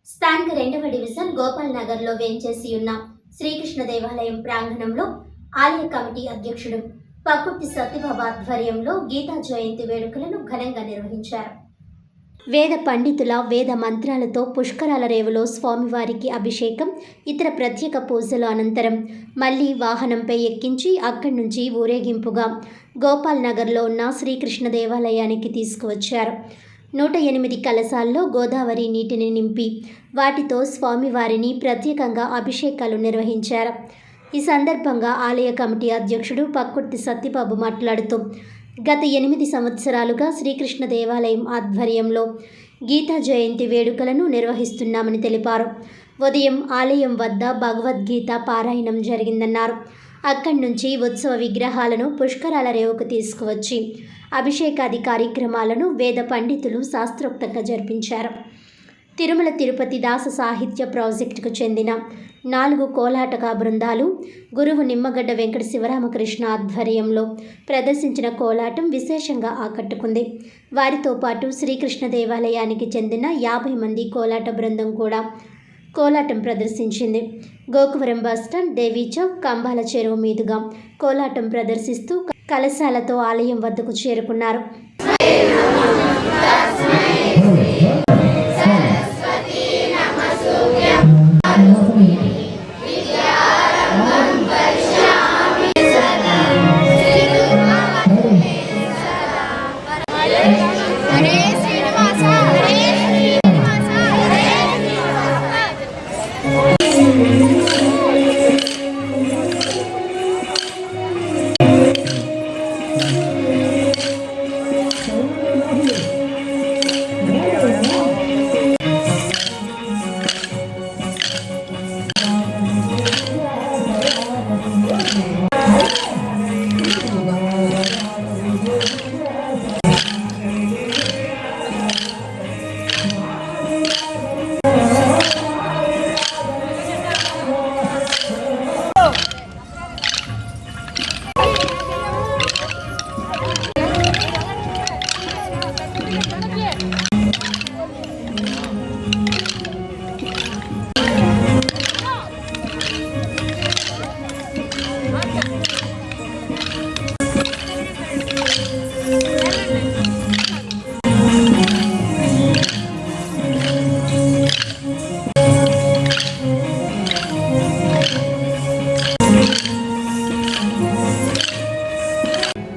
స్థానిక 2వ డివిజన్ గోపాల్ నగర్లో వేంచేసి ఉన్న శ్రీకృష్ణ దేవాలయం ప్రాంగణంలో ఆలయ కమిటీ అధ్యక్షుడు పక్కుర్తి సత్యబాబు ఆధ్వర్యంలో గీతా జయంతి వేడుకలను ఘనంగా నిర్వహించారు. వేద పండితుల వేద మంత్రాలతో పుష్కరాల రేవులో స్వామివారికి అభిషేకం, ఇతర ప్రత్యేక పూజల అనంతరం మళ్లీ వాహనంపై ఎక్కించి అక్కడి నుంచి ఊరేగింపుగా గోపాల్ నగర్లో ఉన్న శ్రీకృష్ణ దేవాలయానికి తీసుకువచ్చారు. 108 కలశాల్లో గోదావరి నీటిని నింపి వాటితో స్వామివారిని ప్రత్యేకంగా అభిషేకాలు నిర్వహించారు. ఈ సందర్భంగా ఆలయ కమిటీ అధ్యక్షుడు పక్కుర్తి సత్యబాబు మాట్లాడుతూ, గత 8 సంవత్సరాలుగా శ్రీకృష్ణ దేవాలయం ఆధ్వర్యంలో గీతా జయంతి వేడుకలను నిర్వహిస్తున్నామని తెలిపారు. ఉదయం ఆలయం వద్ద భగవద్గీత పారాయణం జరిగిందన్నారు. అక్కడి నుంచి ఉత్సవ విగ్రహాలను పుష్కరాల రేవుకు తీసుకువచ్చి అభిషేకాది కార్యక్రమాలను వేద పండితులు శాస్త్రోక్తంగా జరిపించారు. తిరుమల తిరుపతి దాస సాహిత్య ప్రాజెక్టుకు చెందిన 4 కోలాటక బృందాలు గురువు నిమ్మగడ్డ వెంకట శివరామకృష్ణ ఆధ్వర్యంలో ప్రదర్శించిన కోలాటం విశేషంగా ఆకట్టుకుంది. వారితో పాటు శ్రీకృష్ణ దేవాలయానికి చెందిన 50 మంది కోలాట బృందం కూడా కోలాటం ప్రదర్శించింది. గోకువరం బస్టాండ్, దేవీ చౌక్, కంబాల చెరువు మీదుగా కోలాటం ప్రదర్శిస్తూ కలశాలతో ఆలయం వద్దకు చేరుకున్నారు.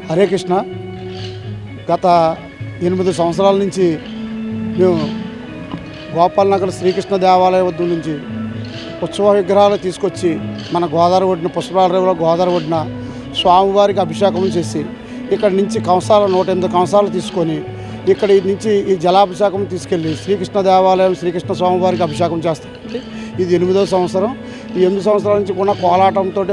హరే కృష్ణ. గత 8 సంవత్సరాల నుంచి మేము గోపాల్ నగర్ శ్రీకృష్ణ దేవాలయం వద్ద నుంచి ఉత్సవ విగ్రహాలు తీసుకొచ్చి మన గోదావరి ఒడ్డున పుష్కరాల రేవులో గోదావరి ఒడ్డున స్వామివారికి అభిషేకం చేసి ఇక్కడి నుంచి 108 కంసాలు తీసుకొని ఇక్కడి నుంచి ఈ జలాభిషేకం తీసుకెళ్ళి శ్రీకృష్ణ దేవాలయం శ్రీకృష్ణ స్వామివారికి అభిషేకం చేస్తామండి. ఇది 8వ సంవత్సరం. ఈ 8 సంవత్సరాల నుంచి కూడా కోలాటంతో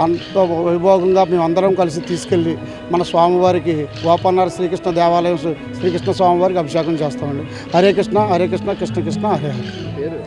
అంత వైభోగంగా మేమందరం కలిసి తీసుకెళ్ళి మన స్వామివారికి గోపాలనగర్ శ్రీకృష్ణ దేవాలయం శ్రీకృష్ణ స్వామివారికి అభిషేకం చేస్తామండి. హరే కృష్ణ హరే కృష్ణ కృష్ణ కృష్ణ హరే హరే.